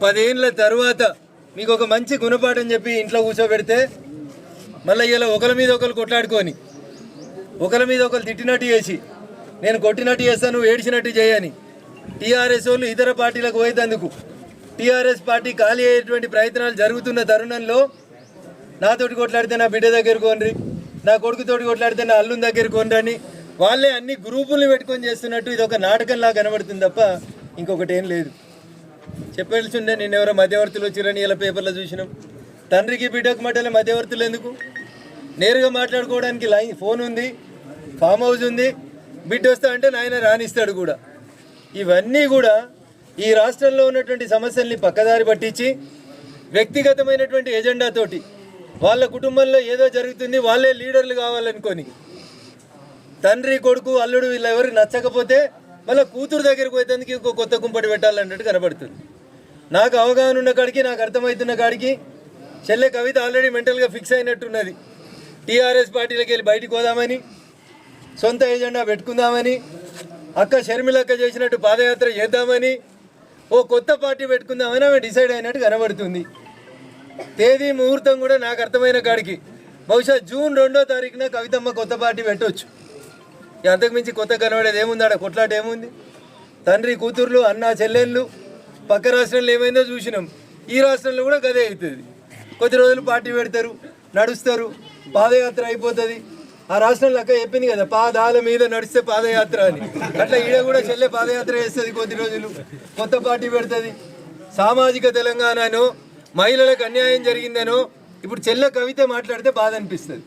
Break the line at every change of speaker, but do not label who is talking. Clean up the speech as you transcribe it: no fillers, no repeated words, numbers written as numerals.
10 ఏళ్ళ తర్వాత మీకు ఒక మంచి గుణపాఠం చెప్పి ఇంట్లో కూర్చోబెడితే మళ్ళీ ఇలా ఒకరి మీద ఒకరు కొట్లాడుకొని ఒకరి మీద ఒకరు తిట్టినట్టు చేసి నేను కొట్టినట్టు చేస్తాను ఏడిచినట్టు చేయని టీఆర్ఎస్ వాళ్ళు ఇతర పార్టీలకు పోయేందుకు టీఆర్ఎస్ పార్టీ ఖాళీ అయ్యేటువంటి ప్రయత్నాలు జరుగుతున్న తరుణంలో నాతోటి కొట్లాడితే నా బిడ్డ దగ్గర కొనరి, నా కొడుకుతోటి కొట్లాడితే నా అల్లుని దగ్గర కొనరని వాళ్ళే అన్ని గ్రూపుల్ని పెట్టుకొని చేస్తున్నట్టు ఇది ఒక నాటకంలా కనబడుతుంది తప్ప ఇంకొకటి ఏం లేదు. చెప్పాల్సి ఉండే నేను ఎవరో మధ్యవర్తులు వచ్చిరని ఇలా పేపర్లో చూసినాం. తండ్రికి బిడ్డకు మధ్యలో మధ్యవర్తులు ఎందుకు? నేరుగా మాట్లాడుకోవడానికి ఫోన్ ఉంది, ఫామ్ హౌస్ ఉంది, బిడ్డ వస్తా అంటే నాయన రానిస్తాడు కూడా. ఇవన్నీ కూడా ఈ రాష్ట్రంలో ఉన్నటువంటి సమస్యల్ని పక్కదారి పట్టించి వ్యక్తిగతమైనటువంటి ఎజెండాతోటి వాళ్ళ కుటుంబంలో ఏదో జరుగుతుంది వాళ్ళే లీడర్లు కావాలనుకొని తండ్రి కొడుకు అల్లుడు వీళ్ళెవరు నచ్చకపోతే మళ్ళీ కూతురు దగ్గరికి పోయేందుకు ఇంకో కొత్త కుంపటి పెట్టాలన్నట్టు కనబడుతుంది. నాకు అవగాహన ఉన్న కాడికి నాకు అర్థమవుతున్న కాడికి చెల్లె కవిత ఆల్రెడీ మెంటల్గా ఫిక్స్ అయినట్టున్నది. టీఆర్ఎస్ పార్టీలోకి వెళ్ళి బయటికి పోదామని, సొంత ఎజెండా పెట్టుకుందామని, అక్క షర్మిలక్క చేసినట్టు పాదయాత్ర చేద్దామని, ఓ కొత్త పార్టీ పెట్టుకుందామని ఆమె డిసైడ్ అయినట్టు కనబడుతుంది. తేదీ ముహూర్తం కూడా నాకు అర్థమైన కాడికి బహుశా జూన్ 2వ తారీఖున కవితమ్మ కొత్త పార్టీ పెట్టవచ్చు. అంతకుమించి కొత్త కనబడేది ఏముంది? ఆడ కొట్లాట ఏముంది? తండ్రి కూతుర్లు అన్న చెల్లెళ్ళు పక్క రాష్ట్రంలో ఏమైందో చూసినాం. ఈ రాష్ట్రంలో కూడా గదే అవుతుంది. కొద్ది రోజులు పార్టీ పెడతారు, నడుస్తారు, పాదయాత్ర అయిపోతుంది. ఆ రాష్ట్రంలో అక్క చెప్పింది కదా పాదాల మీద నడిస్తే పాదయాత్ర అని. అట్లా ఈడ కూడా చెల్లె పాదయాత్ర చేస్తుంది, కొద్ది రోజులు కొత్త పార్టీ పెడుతుంది. సామాజిక తెలంగాణనో మహిళలకు అన్యాయం జరిగిందనో ఇప్పుడు చెల్లె కవిత మాట్లాడితే బాధ అనిపిస్తుంది.